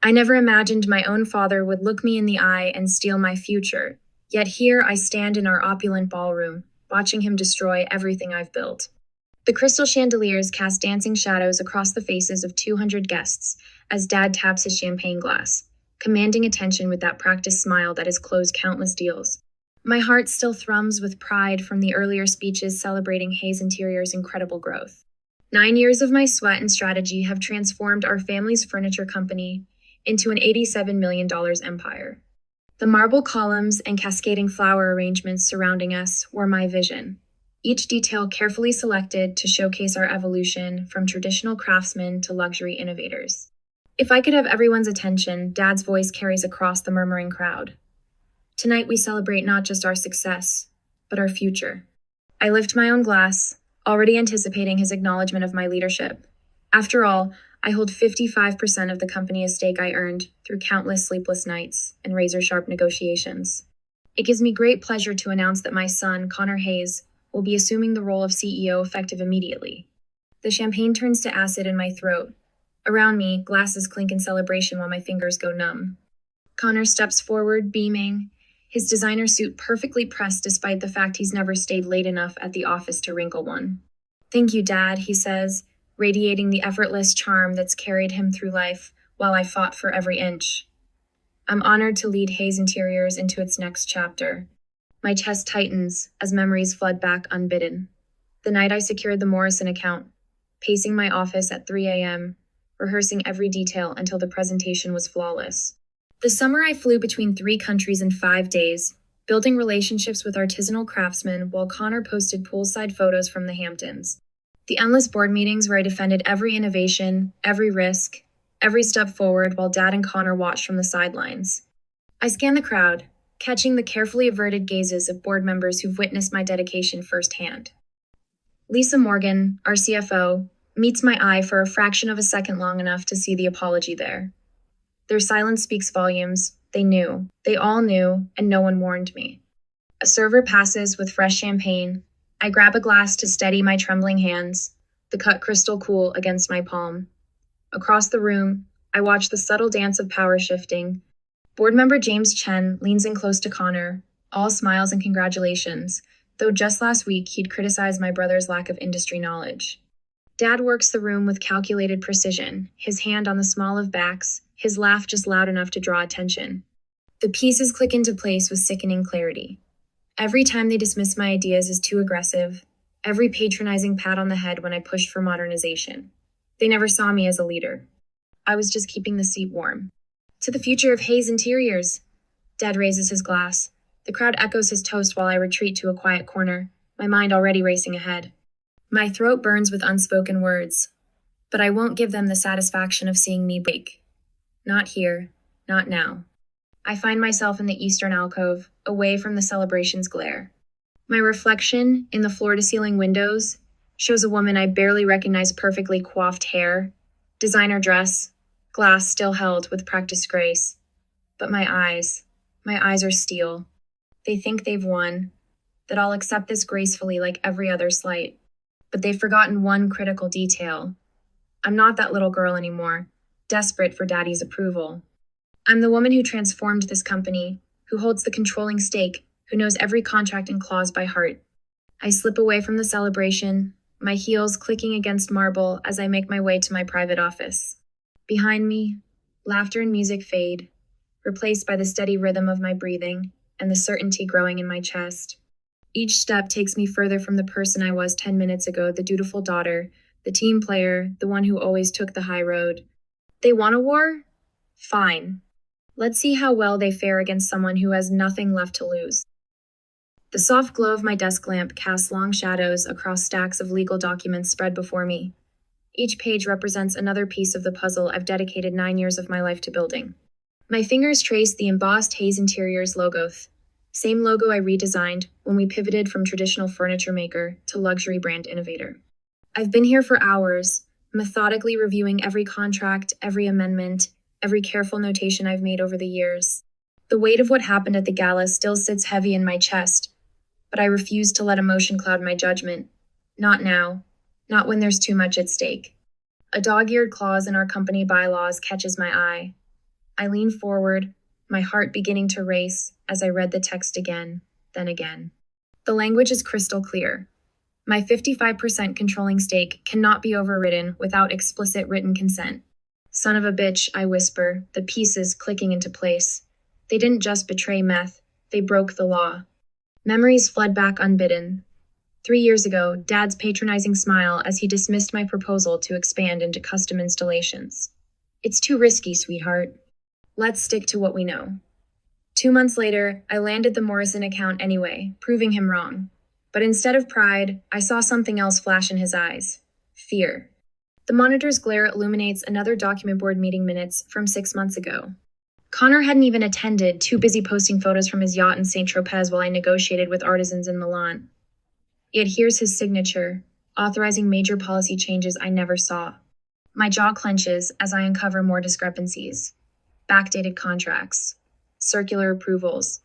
I never imagined my own father would look me in the eye and steal my future, yet here I stand in our opulent ballroom, watching him destroy everything I've built. The crystal chandeliers cast dancing shadows across the faces of 200 guests as Dad taps his champagne glass, commanding attention with that practiced smile that has closed countless deals. My heart still thrums with pride from the earlier speeches celebrating Hayes Interior's incredible growth. 9 years of my sweat and strategy have transformed our family's furniture company into an $87 million empire. The marble columns and cascading flower arrangements surrounding us were my vision, each detail carefully selected to showcase our evolution from traditional craftsmen to luxury innovators. If I could have everyone's attention, Dad's voice carries across the murmuring crowd. Tonight we celebrate not just our success, but our future. I lift my own glass, already anticipating his acknowledgement of my leadership. After all, I hold 55% of the company estate I earned through countless sleepless nights and razor-sharp negotiations. It gives me great pleasure to announce that my son, Connor Hayes, will be assuming the role of CEO effective immediately. The champagne turns to acid in my throat. Around me, glasses clink in celebration while my fingers go numb. Connor steps forward, beaming, his designer suit perfectly pressed despite the fact he's never stayed late enough at the office to wrinkle one. "Thank you, Dad," he says, radiating the effortless charm that's carried him through life while I fought for every inch. I'm honored to lead Hayes Interiors into its next chapter. My chest tightens as memories flood back unbidden. The night I secured the Morrison account, pacing my office at 3 a.m., rehearsing every detail until the presentation was flawless. The summer I flew between 3 countries in 5 days, building relationships with artisanal craftsmen while Connor posted poolside photos from the Hamptons. The endless board meetings where I defended every innovation, every risk, every step forward while Dad and Connor watched from the sidelines. I scanned the crowd, catching the carefully averted gazes of board members who've witnessed my dedication firsthand. Lisa Morgan, our CFO, meets my eye for a fraction of a second long enough to see the apology there. Their silence speaks volumes. They knew. They all knew, and no one warned me. A server passes with fresh champagne. I grab a glass to steady my trembling hands, the cut crystal cool against my palm. Across the room, I watch the subtle dance of power shifting. Board member James Chen leans in close to Connor, all smiles and congratulations, though just last week he'd criticized my brother's lack of industry knowledge. Dad works the room with calculated precision, his hand on the small of backs, his laugh just loud enough to draw attention. The pieces click into place with sickening clarity. Every time they dismiss my ideas as too aggressive, every patronizing pat on the head when I pushed for modernization. They never saw me as a leader. I was just keeping the seat warm. To the future of Hayes Interiors. Dad raises his glass. The crowd echoes his toast while I retreat to a quiet corner, my mind already racing ahead. My throat burns with unspoken words, but I won't give them the satisfaction of seeing me break. Not here, not now. I find myself in the eastern alcove, away from the celebration's glare. My reflection in the floor-to-ceiling windows shows a woman I barely recognize perfectly coiffed hair, designer dress, glass still held with practiced grace. But my eyes are steel. They think they've won, that I'll accept this gracefully like every other slight. But they've forgotten one critical detail. I'm not that little girl anymore, desperate for Daddy's approval. I'm the woman who transformed this company, who holds the controlling stake, who knows every contract and clause by heart. I slip away from the celebration, my heels clicking against marble as I make my way to my private office. Behind me, laughter and music fade, replaced by the steady rhythm of my breathing and the certainty growing in my chest. Each step takes me further from the person I was 10 minutes ago, the dutiful daughter, the team player, the one who always took the high road. They want a war? Fine. Let's see how well they fare against someone who has nothing left to lose. The soft glow of my desk lamp casts long shadows across stacks of legal documents spread before me. Each page represents another piece of the puzzle I've dedicated 9 years of my life to building. My fingers trace the embossed Hayes Interiors logo, same logo I redesigned when we pivoted from traditional furniture maker to luxury brand innovator. I've been here for hours, methodically reviewing every contract, every amendment, every careful notation I've made over the years. The weight of what happened at the gala still sits heavy in my chest, but I refuse to let emotion cloud my judgment. Not now. Not when there's too much at stake. A dog-eared clause in our company bylaws catches my eye. I leaned forward, my heart beginning to race as I read the text again, then again. The language is crystal clear. My 55% controlling stake cannot be overridden without explicit written consent. Son of a bitch, I whisper, the pieces clicking into place. They didn't just betray Meth, they broke the law. Memories flood back unbidden. 3 years ago, Dad's patronizing smile as he dismissed my proposal to expand into custom installations. It's too risky, sweetheart. Let's stick to what we know. 2 months later, I landed the Morrison account anyway, proving him wrong. But instead of pride, I saw something else flash in his eyes. Fear. The monitor's glare illuminates another document board meeting minutes from 6 months ago. Connor hadn't even attended, too busy posting photos from his yacht in St. Tropez while I negotiated with artisans in Milan. Yet here's his signature, authorizing major policy changes I never saw. My jaw clenches as I uncover more discrepancies. Backdated contracts, circular approvals,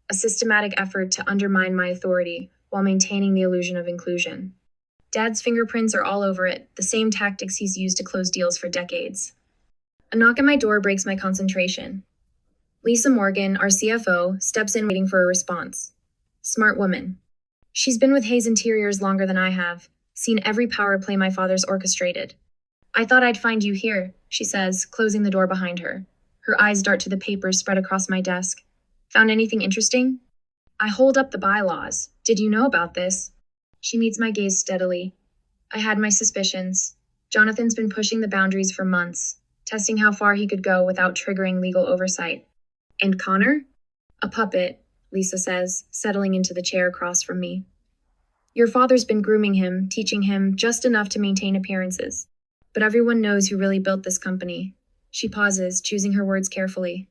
a systematic effort to undermine my authority while maintaining the illusion of inclusion. Dad's fingerprints are all over it, the same tactics he's used to close deals for decades. A knock at my door breaks my concentration. Lisa Morgan, our CFO, steps in waiting for a response. Smart woman. She's been with Hayes Interiors longer than I have, seen every power play my father's orchestrated. I thought I'd find you here, she says, closing the door behind her. Her eyes dart to the papers spread across my desk. Found anything interesting? I hold up the bylaws. Did you know about this? She meets my gaze steadily. I had my suspicions. Jonathan's been pushing the boundaries for months, testing how far he could go without triggering legal oversight. And Connor? A puppet, Lisa says, settling into the chair across from me. Your father's been grooming him, teaching him just enough to maintain appearances. But everyone knows who really built this company. She pauses, choosing her words carefully.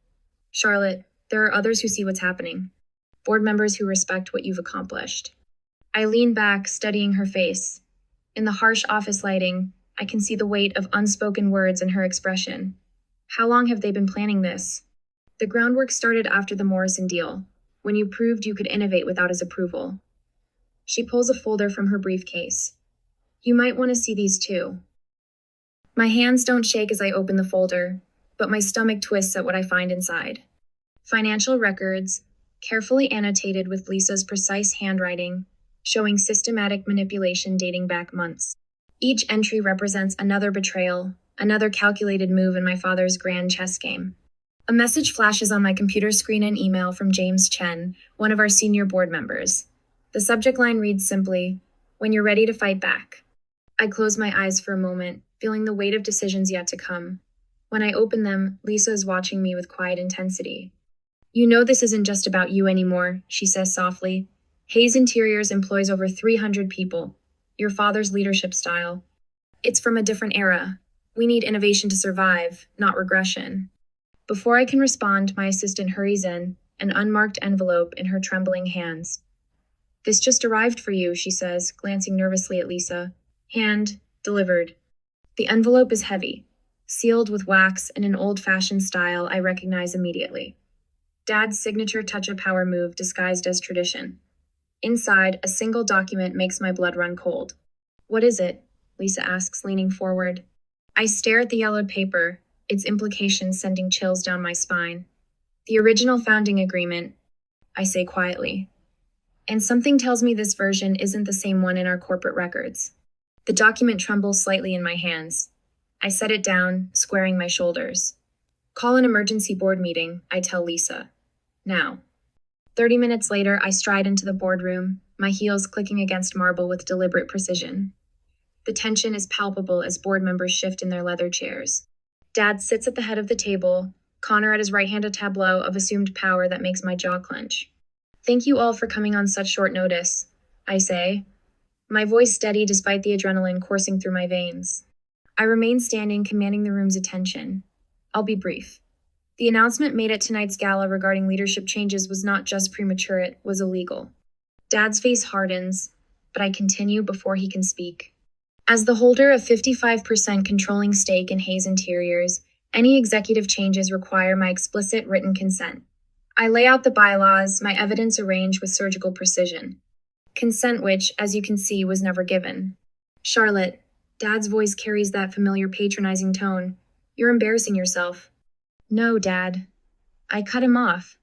Charlotte, there are others who see what's happening. Board members who respect what you've accomplished. I lean back, studying her face. In the harsh office lighting, I can see the weight of unspoken words in her expression. How long have they been planning this? The groundwork started after the Morrison deal, when you proved you could innovate without his approval. She pulls a folder from her briefcase. You might want to see these too. My hands don't shake as I open the folder, but my stomach twists at what I find inside. Financial records, carefully annotated with Lisa's precise handwriting, showing systematic manipulation dating back months. Each entry represents another betrayal, another calculated move in my father's grand chess game. A message flashes on my computer screen and email from James Chen, one of our senior board members. The subject line reads simply, "When you're ready to fight back." I close my eyes for a moment, feeling the weight of decisions yet to come. When I open them, Lisa is watching me with quiet intensity. You know this isn't just about you anymore, she says softly. Hayes Interiors employs over 300 people. Your father's leadership style. It's from a different era. We need innovation to survive, not regression. Before I can respond, my assistant hurries in, an unmarked envelope in her trembling hands. This just arrived for you, she says, glancing nervously at Lisa. Hand, delivered. The envelope is heavy, sealed with wax in an old-fashioned style I recognize immediately. Dad's signature touch-of-power move disguised as tradition. Inside, a single document makes my blood run cold. What is it? Lisa asks, leaning forward. I stare at the yellowed paper, its implications sending chills down my spine. The original founding agreement, I say quietly. And something tells me this version isn't the same one in our corporate records. The document trembles slightly in my hands. I set it down, squaring my shoulders. Call an emergency board meeting, I tell Lisa. Now. 30 minutes later, I stride into the boardroom, my heels clicking against marble with deliberate precision. The tension is palpable as board members shift in their leather chairs. Dad sits at the head of the table, Connor at his right hand a tableau of assumed power that makes my jaw clench. Thank you all for coming on such short notice, I say, my voice steady despite the adrenaline coursing through my veins. I remain standing, commanding the room's attention. I'll be brief. The announcement made at tonight's gala regarding leadership changes was not just premature, it was illegal. Dad's face hardens, but I continue before he can speak. As the holder of 55% controlling stake in Hayes Interiors, any executive changes require my explicit written consent. I lay out the bylaws, my evidence arranged with surgical precision. Consent which, as you can see, was never given. Charlotte, Dad's voice carries that familiar patronizing tone. You're embarrassing yourself. No, Dad. I cut him off,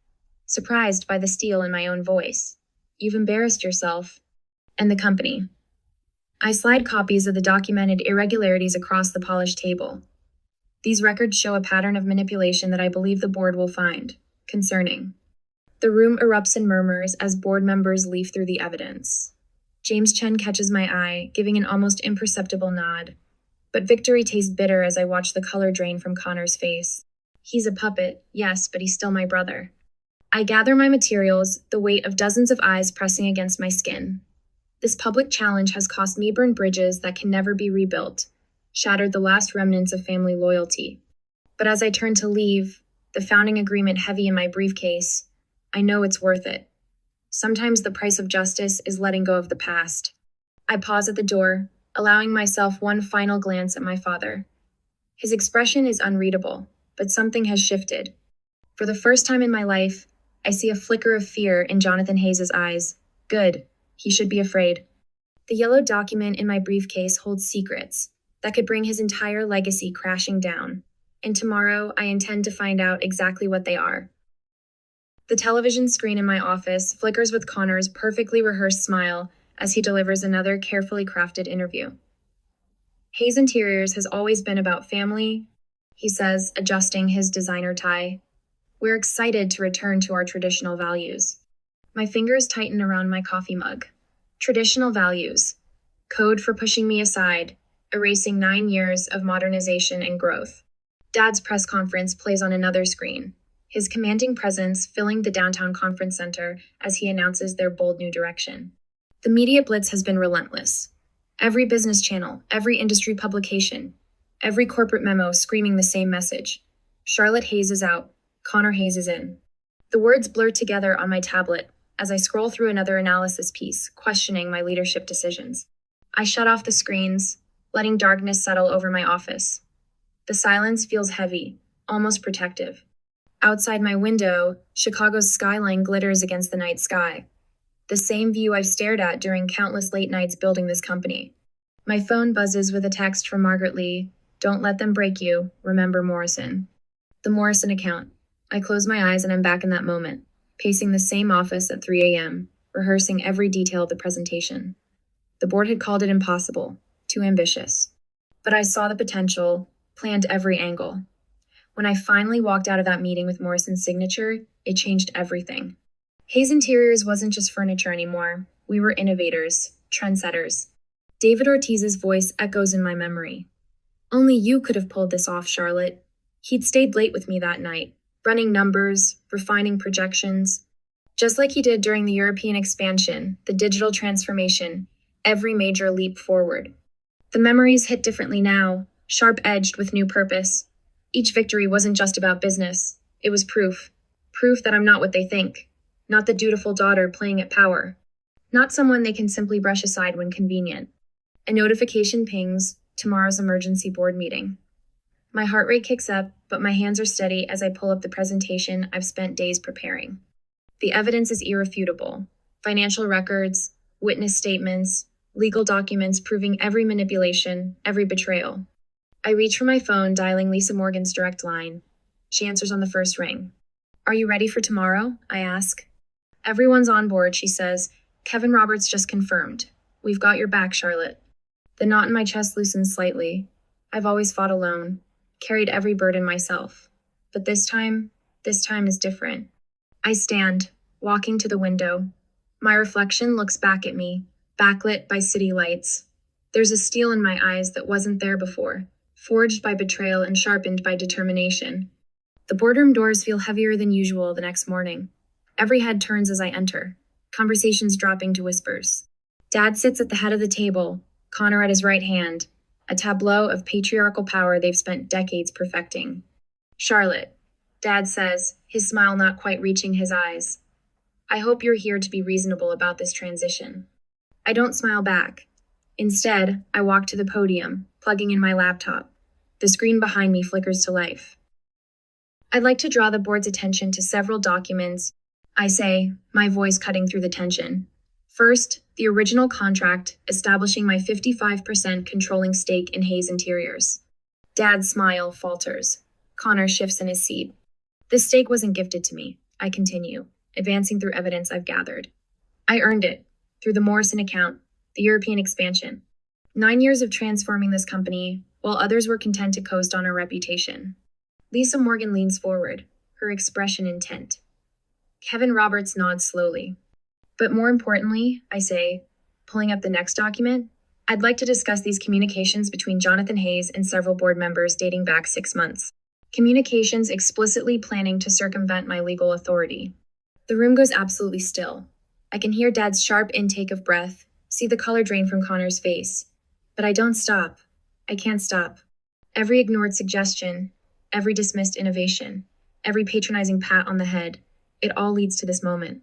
surprised by the steel in my own voice. You've embarrassed yourself. And the company. I slide copies of the documented irregularities across the polished table. These records show a pattern of manipulation that I believe the board will find concerning. The room erupts in murmurs as board members leaf through the evidence. James Chen catches my eye, giving an almost imperceptible nod. But victory tastes bitter as I watch the color drain from Connor's face. He's a puppet, yes, but he's still my brother. I gather my materials, the weight of dozens of eyes pressing against my skin. This public challenge has cost me burned bridges that can never be rebuilt, shattered the last remnants of family loyalty. But as I turn to leave, the founding agreement heavy in my briefcase, I know it's worth it. Sometimes the price of justice is letting go of the past. I pause at the door, allowing myself one final glance at my father. His expression is unreadable, but something has shifted. For the first time in my life, I see a flicker of fear in Jonathan Hayes' eyes. Good. He should be afraid. The yellow document in my briefcase holds secrets that could bring his entire legacy crashing down. And tomorrow, I intend to find out exactly what they are. The television screen in my office flickers with Connor's perfectly rehearsed smile as he delivers another carefully crafted interview. Hayes Interiors has always been about family, he says, adjusting his designer tie. We're excited to return to our traditional values. My fingers tighten around my coffee mug. Traditional values. Code for pushing me aside, erasing 9 years of modernization and growth. Dad's press conference plays on another screen, his commanding presence filling the downtown conference center as he announces their bold new direction. The media blitz has been relentless. Every business channel, every industry publication, every corporate memo screaming the same message. Charlotte Hayes is out. Connor Hayes is in. The words blur together on my tablet as I scroll through another analysis piece, questioning my leadership decisions. I shut off the screens, letting darkness settle over my office. The silence feels heavy, almost protective. Outside my window, Chicago's skyline glitters against the night sky. The same view I've stared at during countless late nights building this company. My phone buzzes with a text from Margaret Lee. Don't let them break you. Remember Morrison. The Morrison account. I close my eyes and I'm back in that moment, pacing the same office at 3 a.m., rehearsing every detail of the presentation. The board had called it impossible, too ambitious. But I saw the potential, planned every angle. When I finally walked out of that meeting with Morrison's signature, it changed everything. Hayes Interiors wasn't just furniture anymore. We were innovators, trendsetters. David Ortiz's voice echoes in my memory. Only you could have pulled this off, Charlotte. He'd stayed late with me that night, running numbers, refining projections. Just like he did during the European expansion, the digital transformation, every major leap forward. The memories hit differently now, sharp-edged with new purpose. Each victory wasn't just about business. It was proof. Proof that I'm not what they think. Not the dutiful daughter playing at power. Not someone they can simply brush aside when convenient. A notification pings, tomorrow's emergency board meeting. My heart rate kicks up, but my hands are steady as I pull up the presentation I've spent days preparing. The evidence is irrefutable. Financial records, witness statements, legal documents proving every manipulation, every betrayal. I reach for my phone, dialing Lisa Morgan's direct line. She answers on the first ring. Are you ready for tomorrow? I ask. Everyone's on board, she says. Kevin Roberts just confirmed. We've got your back, Charlotte. The knot in my chest loosens slightly. I've always fought alone, carried every burden myself. But this time is different. I stand, walking to the window. My reflection looks back at me, backlit by city lights. There's a steel in my eyes that wasn't there before, forged by betrayal and sharpened by determination. The boardroom doors feel heavier than usual the next morning. Every head turns as I enter, conversations dropping to whispers. Dad sits at the head of the table, Connor at his right hand, a tableau of patriarchal power they've spent decades perfecting. Charlotte, Dad says, his smile not quite reaching his eyes. I hope you're here to be reasonable about this transition. I don't smile back. Instead, I walk to the podium, plugging in my laptop. The screen behind me flickers to life. I'd like to draw the board's attention to several documents, I say, my voice cutting through the tension. First, the original contract establishing my 55% controlling stake in Hayes Interiors. Dad's smile falters. Connor shifts in his seat. This stake wasn't gifted to me, I continue, advancing through evidence I've gathered. I earned it, through the Morrison account, the European expansion. 9 years of transforming this company, while others were content to coast on our reputation. Lisa Morgan leans forward, her expression intent. Kevin Roberts nods slowly. But more importantly, I say, pulling up the next document, I'd like to discuss these communications between Jonathan Hayes and several board members dating back 6 months. Communications explicitly planning to circumvent my legal authority. The room goes absolutely still. I can hear Dad's sharp intake of breath, see the color drain from Connor's face. But I don't stop. I can't stop. Every ignored suggestion, every dismissed innovation, every patronizing pat on the head, it all leads to this moment.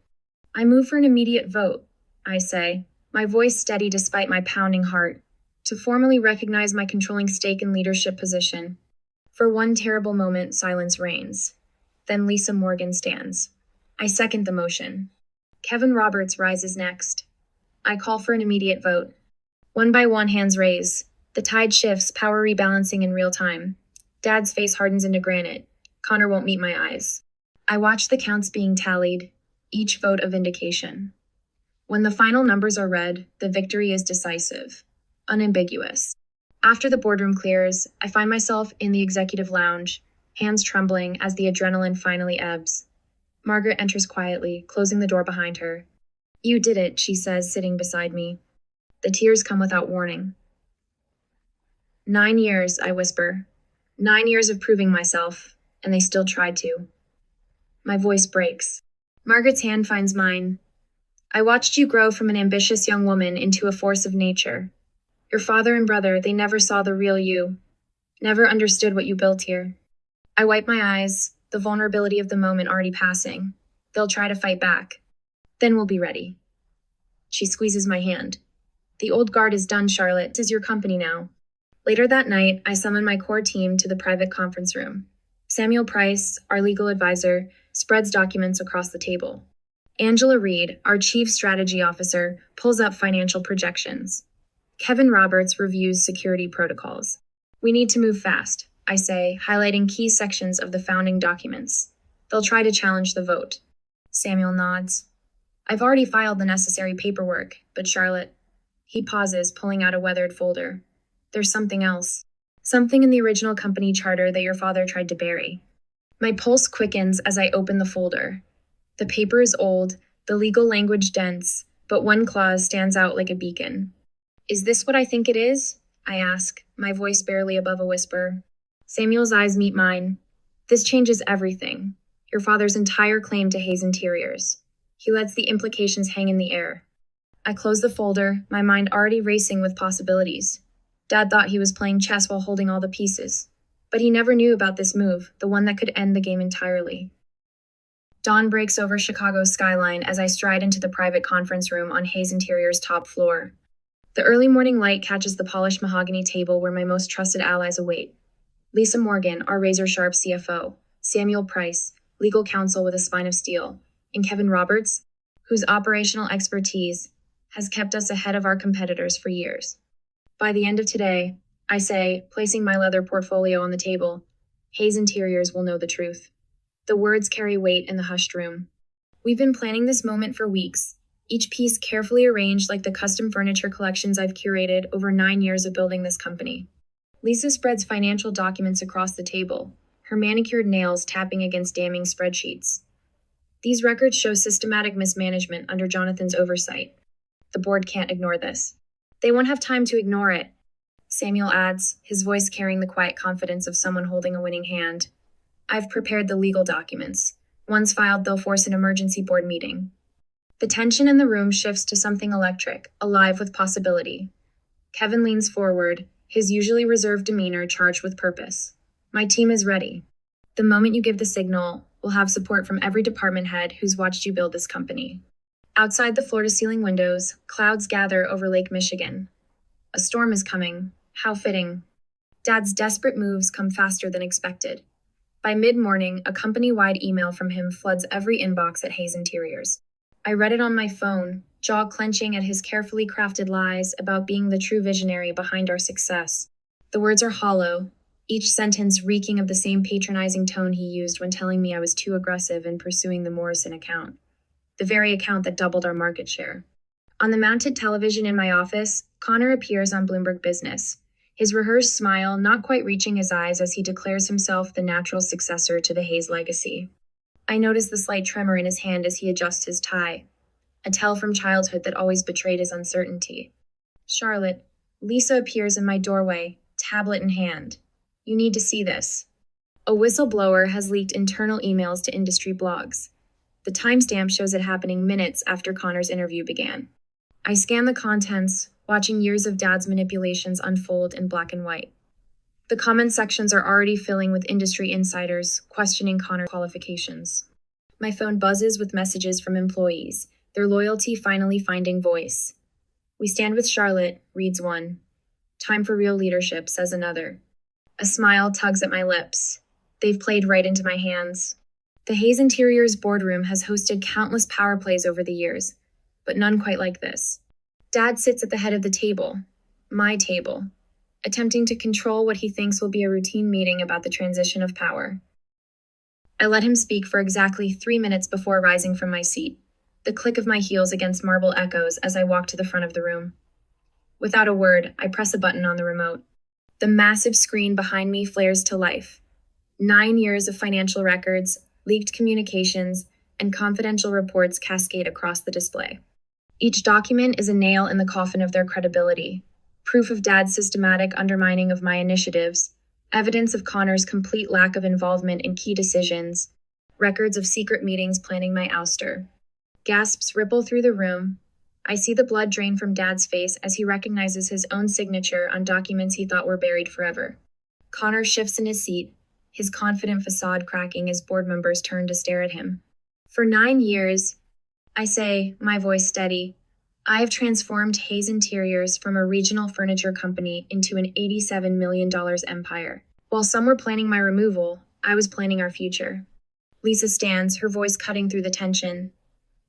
I move for an immediate vote, I say, my voice steady despite my pounding heart, to formally recognize my controlling stake in leadership position. For one terrible moment, silence reigns. Then Lisa Morgan stands. I second the motion. Kevin Roberts rises next. I call for an immediate vote. One by one, hands raise. The tide shifts, power rebalancing in real time. Dad's face hardens into granite. Connor won't meet my eyes. I watch the counts being tallied, each vote a vindication. When the final numbers are read, the victory is decisive, unambiguous. After the boardroom clears, I find myself in the executive lounge, hands trembling as the adrenaline finally ebbs. Margaret enters quietly, closing the door behind her. You did it, she says, sitting beside me. The tears come without warning. 9 years, I whisper. 9 years of proving myself, and they still tried to. My voice breaks. Margaret's hand finds mine. I watched you grow from an ambitious young woman into a force of nature. Your father and brother, they never saw the real you, never understood what you built here. I wipe my eyes, the vulnerability of the moment already passing. They'll try to fight back. Then we'll be ready. She squeezes my hand. The old guard is done, Charlotte. This is your company now. Later that night, I summon my core team to the private conference room. Samuel Price, our legal advisor, spreads documents across the table. Angela Reed, our chief strategy officer, pulls up financial projections. Kevin Roberts reviews security protocols. We need to move fast, I say, highlighting key sections of the founding documents. They'll try to challenge the vote. Samuel nods. I've already filed the necessary paperwork, but Charlotte... He pauses, pulling out a weathered folder. There's something else. Something in the original company charter that your father tried to bury. My pulse quickens as I open the folder. The paper is old, the legal language dense, but one clause stands out like a beacon. Is this what I think it is? I ask, my voice barely above a whisper. Samuel's eyes meet mine. This changes everything. Your father's entire claim to Hayes Interiors. He lets the implications hang in the air. I close the folder, my mind already racing with possibilities. Dad thought he was playing chess while holding all the pieces. But he never knew about this move, the one that could end the game entirely. Dawn breaks over Chicago's skyline as I stride into the private conference room on Hayes Interior's top floor. The early morning light catches the polished mahogany table where my most trusted allies await. Lisa Morgan, our razor-sharp CFO, Samuel Price, legal counsel with a spine of steel, and Kevin Roberts, whose operational expertise has kept us ahead of our competitors for years. By the end of today, I say, placing my leather portfolio on the table, Hayes Interiors will know the truth. The words carry weight in the hushed room. We've been planning this moment for weeks, each piece carefully arranged like the custom furniture collections I've curated over 9 years of building this company. Lisa spreads financial documents across the table, her manicured nails tapping against damning spreadsheets. These records show systematic mismanagement under Jonathan's oversight. The board can't ignore this. They won't have time to ignore it, Samuel adds, his voice carrying the quiet confidence of someone holding a winning hand. I've prepared the legal documents. Once filed, they'll force an emergency board meeting. The tension in the room shifts to something electric, alive with possibility. Kevin leans forward, his usually reserved demeanor charged with purpose. My team is ready. The moment you give the signal, we'll have support from every department head who's watched you build this company. Outside the floor-to-ceiling windows, clouds gather over Lake Michigan. A storm is coming. How fitting. Dad's desperate moves come faster than expected. By mid-morning, a company-wide email from him floods every inbox at Hayes Interiors. I read it on my phone, jaw clenching at his carefully crafted lies about being the true visionary behind our success. The words are hollow, each sentence reeking of the same patronizing tone he used when telling me I was too aggressive in pursuing the Morrison account, the very account that doubled our market share. On the mounted television in my office, Connor appears on Bloomberg Business, his rehearsed smile not quite reaching his eyes as he declares himself the natural successor to the Hayes legacy. I notice the slight tremor in his hand as he adjusts his tie, a tell from childhood that always betrayed his uncertainty. Charlotte, Lisa appears in my doorway, tablet in hand. You need to see this. A whistleblower has leaked internal emails to industry blogs. The timestamp shows it happening minutes after Connor's interview began. I scan the contents, watching years of Dad's manipulations unfold in black and white. The comment sections are already filling with industry insiders, questioning Connor's qualifications. My phone buzzes with messages from employees, their loyalty finally finding voice. We stand with Charlotte, reads one. Time for real leadership, says another. A smile tugs at my lips. They've played right into my hands. The Hayes Interiors boardroom has hosted countless power plays over the years, but none quite like this. Dad sits at the head of the table, my table, attempting to control what he thinks will be a routine meeting about the transition of power. I let him speak for exactly 3 minutes before rising from my seat, the click of my heels against marble echoes as I walk to the front of the room. Without a word, I press a button on the remote. The massive screen behind me flares to life. 9 years of financial records, leaked communications, and confidential reports cascade across the display. Each document is a nail in the coffin of their credibility, proof of Dad's systematic undermining of my initiatives, evidence of Connor's complete lack of involvement in key decisions, records of secret meetings planning my ouster. Gasps ripple through the room. I see the blood drain from Dad's face as he recognizes his own signature on documents he thought were buried forever. Connor shifts in his seat, his confident facade cracking as board members turn to stare at him. For 9 years, I say, my voice steady, I have transformed Hayes Interiors from a regional furniture company into an $87 million empire. While some were planning my removal, I was planning our future. Lisa stands, her voice cutting through the tension.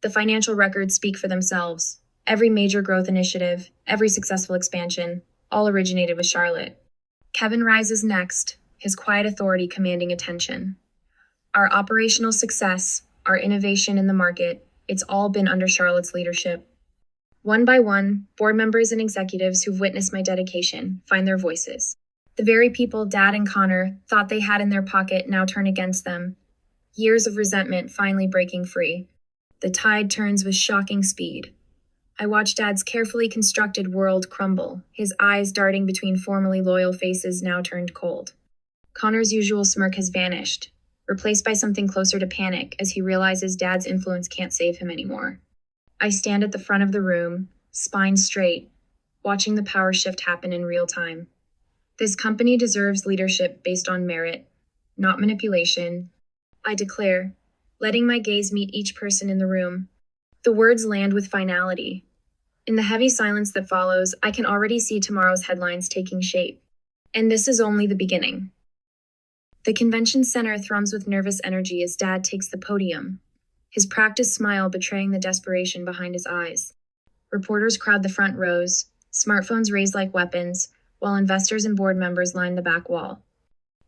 The financial records speak for themselves. Every major growth initiative, every successful expansion, all originated with Charlotte. Kevin rises next, his quiet authority commanding attention. Our operational success, our innovation in the market, it's all been under Charlotte's leadership. One by one, board members and executives who've witnessed my dedication find their voices. The very people Dad and Connor thought they had in their pocket now turn against them. Years of resentment finally breaking free. The tide turns with shocking speed. I watch Dad's carefully constructed world crumble, his eyes darting between formerly loyal faces now turned cold. Connor's usual smirk has vanished, replaced by something closer to panic as he realizes Dad's influence can't save him anymore. I stand at the front of the room, spine straight, watching the power shift happen in real time. This company deserves leadership based on merit, not manipulation. I declare, letting my gaze meet each person in the room. The words land with finality. In the heavy silence that follows, I can already see tomorrow's headlines taking shape. And this is only the beginning. The convention center thrums with nervous energy as Dad takes the podium, his practiced smile betraying the desperation behind his eyes. Reporters crowd the front rows, smartphones raised like weapons, while investors and board members line the back wall.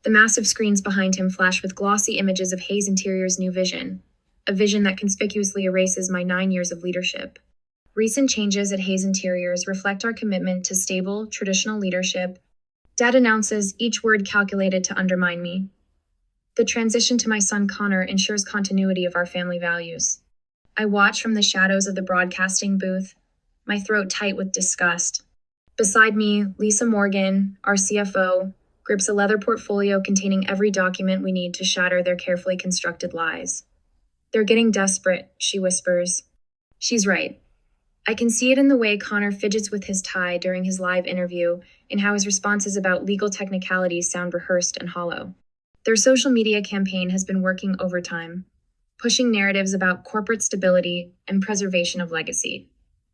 The massive screens behind him flash with glossy images of Hayes Interiors' new vision, a vision that conspicuously erases my 9 years of leadership. Recent changes at Hayes Interiors reflect our commitment to stable, traditional leadership. Dad announces, each word calculated to undermine me. The transition to my son Connor ensures continuity of our family values. I watch from the shadows of the broadcasting booth, my throat tight with disgust. Beside me, Lisa Morgan, our CFO, grips a leather portfolio containing every document we need to shatter their carefully constructed lies. They're getting desperate, she whispers. She's right. I can see it in the way Connor fidgets with his tie during his live interview and how his responses about legal technicalities sound rehearsed and hollow. Their social media campaign has been working overtime, pushing narratives about corporate stability and preservation of legacy.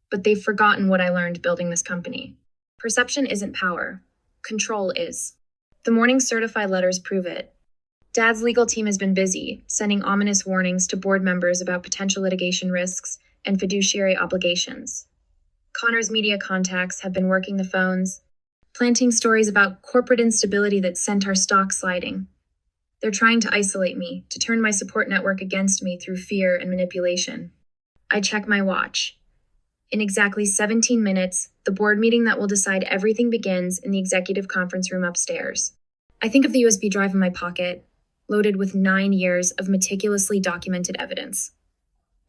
But they've forgotten what I learned building this company. Perception isn't power. Control is. The morning certified letters prove it. Dad's legal team has been busy, sending ominous warnings to board members about potential litigation risks and fiduciary obligations. Connor's media contacts have been working the phones, planting stories about corporate instability that sent our stock sliding. They're trying to isolate me, to turn my support network against me through fear and manipulation. I check my watch. In exactly 17 minutes, the board meeting that will decide everything begins in the executive conference room upstairs. I think of the USB drive in my pocket, loaded with 9 years of meticulously documented evidence.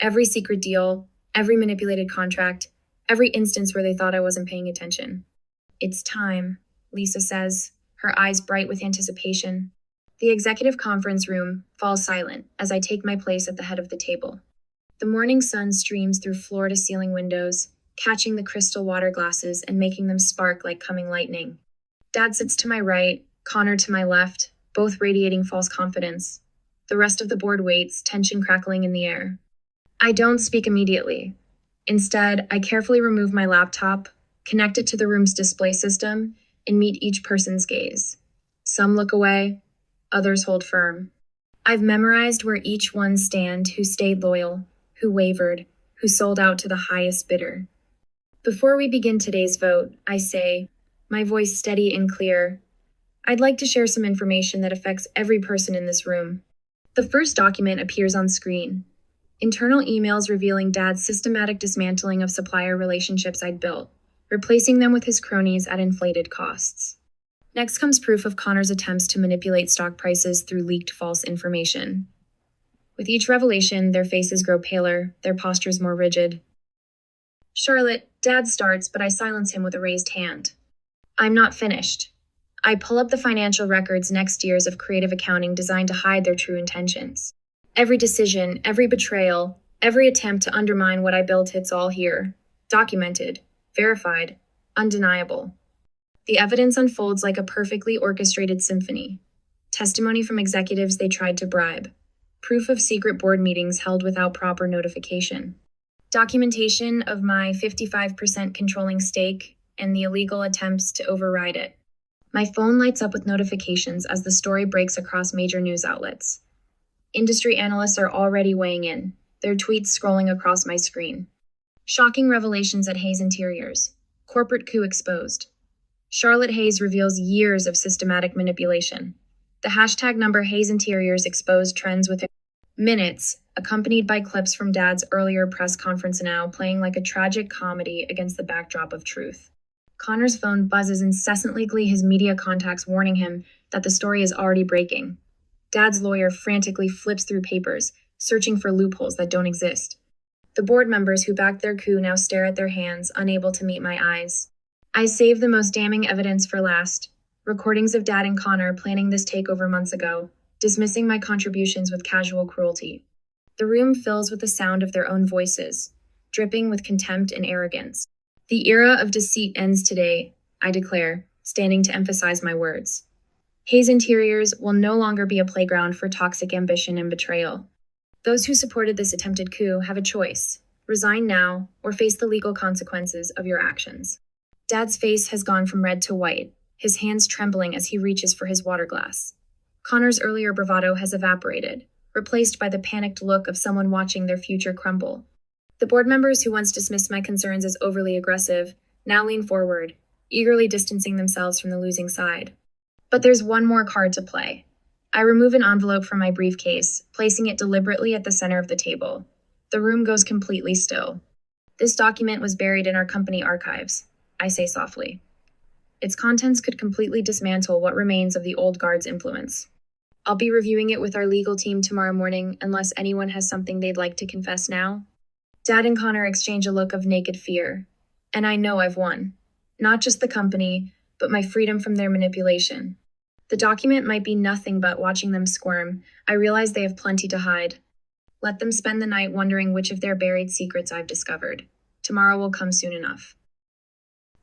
Every secret deal, every manipulated contract, every instance where they thought I wasn't paying attention. It's time, Lisa says, her eyes bright with anticipation. The executive conference room falls silent as I take my place at the head of the table. The morning sun streams through floor-to-ceiling windows, catching the crystal water glasses and making them spark like coming lightning. Dad sits to my right, Connor to my left, both radiating false confidence. The rest of the board waits, tension crackling in the air. I don't speak immediately. Instead, I carefully remove my laptop, connect it to the room's display system, and meet each person's gaze. Some look away, others hold firm. I've memorized where each one stand who stayed loyal, who wavered, who sold out to the highest bidder. Before we begin today's vote, I say, my voice steady and clear, I'd like to share some information that affects every person in this room. The first document appears on screen. Internal emails revealing Dad's systematic dismantling of supplier relationships I'd built, replacing them with his cronies at inflated costs. Next comes proof of Connor's attempts to manipulate stock prices through leaked false information. With each revelation, their faces grow paler, their postures more rigid. Charlotte, Dad starts, but I silence him with a raised hand. I'm not finished. I pull up the financial records next year's of creative accounting designed to hide their true intentions. Every decision, every betrayal, every attempt to undermine what I built, it's all here. Documented, verified, undeniable. The evidence unfolds like a perfectly orchestrated symphony. Testimony from executives they tried to bribe. Proof of secret board meetings held without proper notification. Documentation of my 55% controlling stake and the illegal attempts to override it. My phone lights up with notifications as the story breaks across major news outlets. Industry analysts are already weighing in, their tweets scrolling across my screen. Shocking revelations at Hayes Interiors. Corporate coup exposed. Charlotte Hayes reveals years of systematic manipulation. The hashtag number Hayes Interiors exposed trends within minutes, accompanied by clips from Dad's earlier press conference now playing like a tragic comedy against the backdrop of truth. Connor's phone buzzes incessantly, his media contacts warning him that the story is already breaking. Dad's lawyer frantically flips through papers, searching for loopholes that don't exist. The board members who backed their coup now stare at their hands, unable to meet my eyes. I save the most damning evidence for last. Recordings of Dad and Connor planning this takeover months ago, dismissing my contributions with casual cruelty. The room fills with the sound of their own voices, dripping with contempt and arrogance. The era of deceit ends today, I declare, standing to emphasize my words. Hayes Interiors will no longer be a playground for toxic ambition and betrayal. Those who supported this attempted coup have a choice: resign now or face the legal consequences of your actions. Dad's face has gone from red to white, his hands trembling as he reaches for his water glass. Connor's earlier bravado has evaporated, replaced by the panicked look of someone watching their future crumble. The board members who once dismissed my concerns as overly aggressive now lean forward, eagerly distancing themselves from the losing side. But there's one more card to play. I remove an envelope from my briefcase, placing it deliberately at the center of the table. The room goes completely still. This document was buried in our company archives, I say softly. Its contents could completely dismantle what remains of the old guard's influence. I'll be reviewing it with our legal team tomorrow morning unless anyone has something they'd like to confess now. Dad and Connor exchange a look of naked fear. And I know I've won. Not just the company, but my freedom from their manipulation. The document might be nothing but watching them squirm. I realize they have plenty to hide. Let them spend the night wondering which of their buried secrets I've discovered. Tomorrow will come soon enough.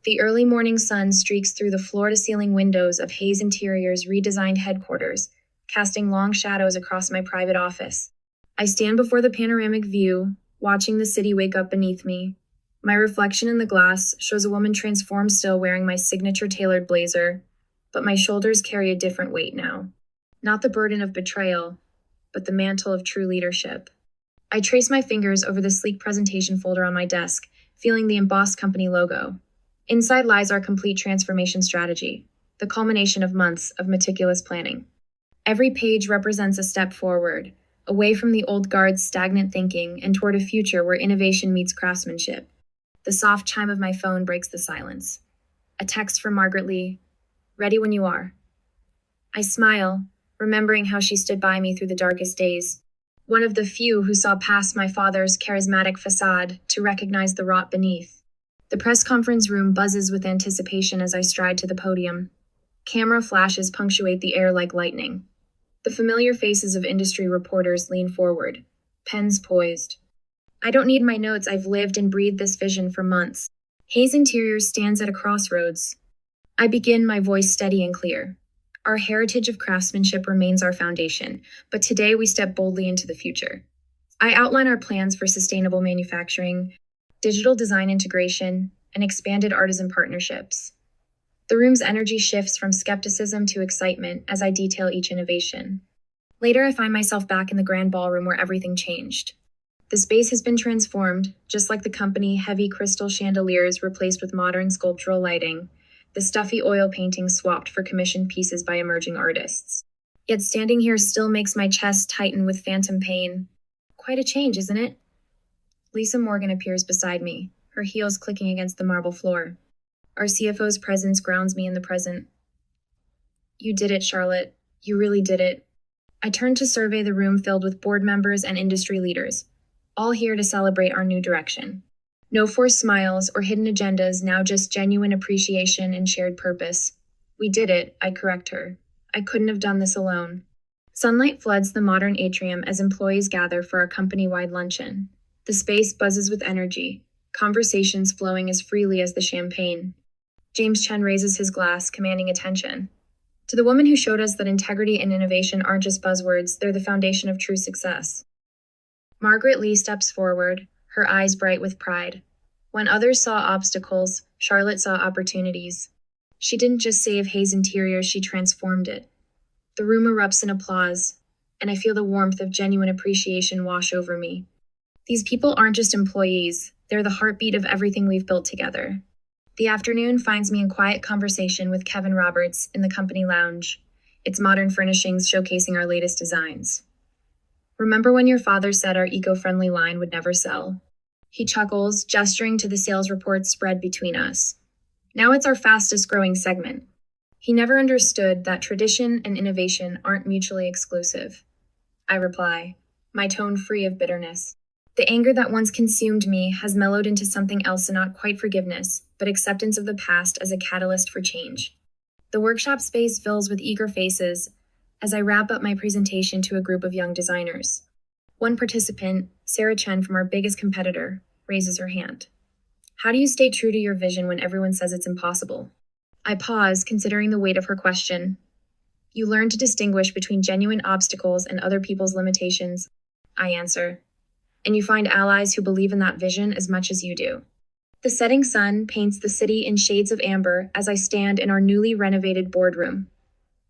The early morning sun streaks through the floor-to-ceiling windows of Hayes Interior's redesigned headquarters, casting long shadows across my private office. I stand before the panoramic view, watching the city wake up beneath me. My reflection in the glass shows a woman transformed still wearing my signature tailored blazer, but my shoulders carry a different weight now. Not the burden of betrayal, but the mantle of true leadership. I trace my fingers over the sleek presentation folder on my desk, feeling the embossed company logo. Inside lies our complete transformation strategy, the culmination of months of meticulous planning. Every page represents a step forward, away from the old guard's stagnant thinking and toward a future where innovation meets craftsmanship. The soft chime of my phone breaks the silence. A text from Margaret Lee. Ready when you are. I smile, remembering how she stood by me through the darkest days. One of the few who saw past my father's charismatic facade to recognize the rot beneath. The press conference room buzzes with anticipation as I stride to the podium. Camera flashes punctuate the air like lightning. The familiar faces of industry reporters lean forward, pens poised. I don't need my notes, I've lived and breathed this vision for months. Hayes Interiors stands at a crossroads. I begin, my voice steady and clear. Our heritage of craftsmanship remains our foundation, but today we step boldly into the future. I outline our plans for sustainable manufacturing, digital design integration, and expanded artisan partnerships. The room's energy shifts from skepticism to excitement as I detail each innovation. Later, I find myself back in the grand ballroom where everything changed. The space has been transformed, just like the company, heavy crystal chandeliers replaced with modern sculptural lighting, the stuffy oil paintings swapped for commissioned pieces by emerging artists. Yet standing here still makes my chest tighten with phantom pain. Quite a change, isn't it? Lisa Morgan appears beside me, her heels clicking against the marble floor. Our CFO's presence grounds me in the present. You did it, Charlotte. You really did it. I turn to survey the room filled with board members and industry leaders, all here to celebrate our new direction. No forced smiles or hidden agendas, now just genuine appreciation and shared purpose. We did it, I correct her. I couldn't have done this alone. Sunlight floods the modern atrium as employees gather for our company-wide luncheon. The space buzzes with energy, conversations flowing as freely as the champagne. James Chen raises his glass, commanding attention. To the woman who showed us that integrity and innovation aren't just buzzwords, they're the foundation of true success. Margaret Lee steps forward, her eyes bright with pride. When others saw obstacles, Charlotte saw opportunities. She didn't just save Hayes Interiors, she transformed it. The room erupts in applause, and I feel the warmth of genuine appreciation wash over me. These people aren't just employees, they're the heartbeat of everything we've built together. The afternoon finds me in quiet conversation with Kevin Roberts in the company lounge, its modern furnishings showcasing our latest designs. Remember when your father said our eco-friendly line would never sell? He chuckles, gesturing to the sales reports spread between us. Now it's our fastest growing segment. He never understood that tradition and innovation aren't mutually exclusive. I reply, my tone free of bitterness. The anger that once consumed me has mellowed into something else, and not quite forgiveness, but acceptance of the past as a catalyst for change. The workshop space fills with eager faces as I wrap up my presentation to a group of young designers. One participant, Sarah Chen from our biggest competitor, raises her hand. How do you stay true to your vision when everyone says it's impossible? I pause, considering the weight of her question. You learn to distinguish between genuine obstacles and other people's limitations, I answer. And you find allies who believe in that vision as much as you do. The setting sun paints the city in shades of amber as I stand in our newly renovated boardroom.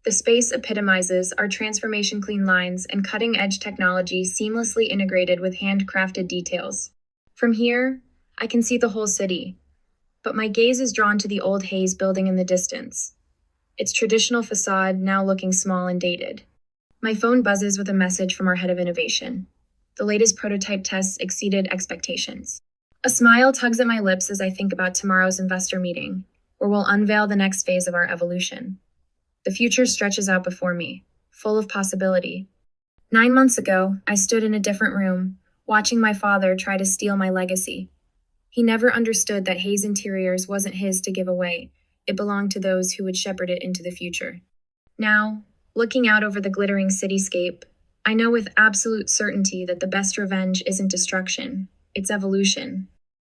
The space epitomizes our transformation clean lines and cutting-edge technology seamlessly integrated with handcrafted details. From here, I can see the whole city, but my gaze is drawn to the old Hayes building in the distance, its traditional facade now looking small and dated. My phone buzzes with a message from our head of innovation. The latest prototype tests exceeded expectations. A smile tugs at my lips as I think about tomorrow's investor meeting, where we'll unveil the next phase of our evolution. The future stretches out before me, full of possibility. 9 months ago, I stood in a different room, watching my father try to steal my legacy. He never understood that Hayes Interiors wasn't his to give away. It belonged to those who would shepherd it into the future. Now, looking out over the glittering cityscape, I know with absolute certainty that the best revenge isn't destruction, it's evolution.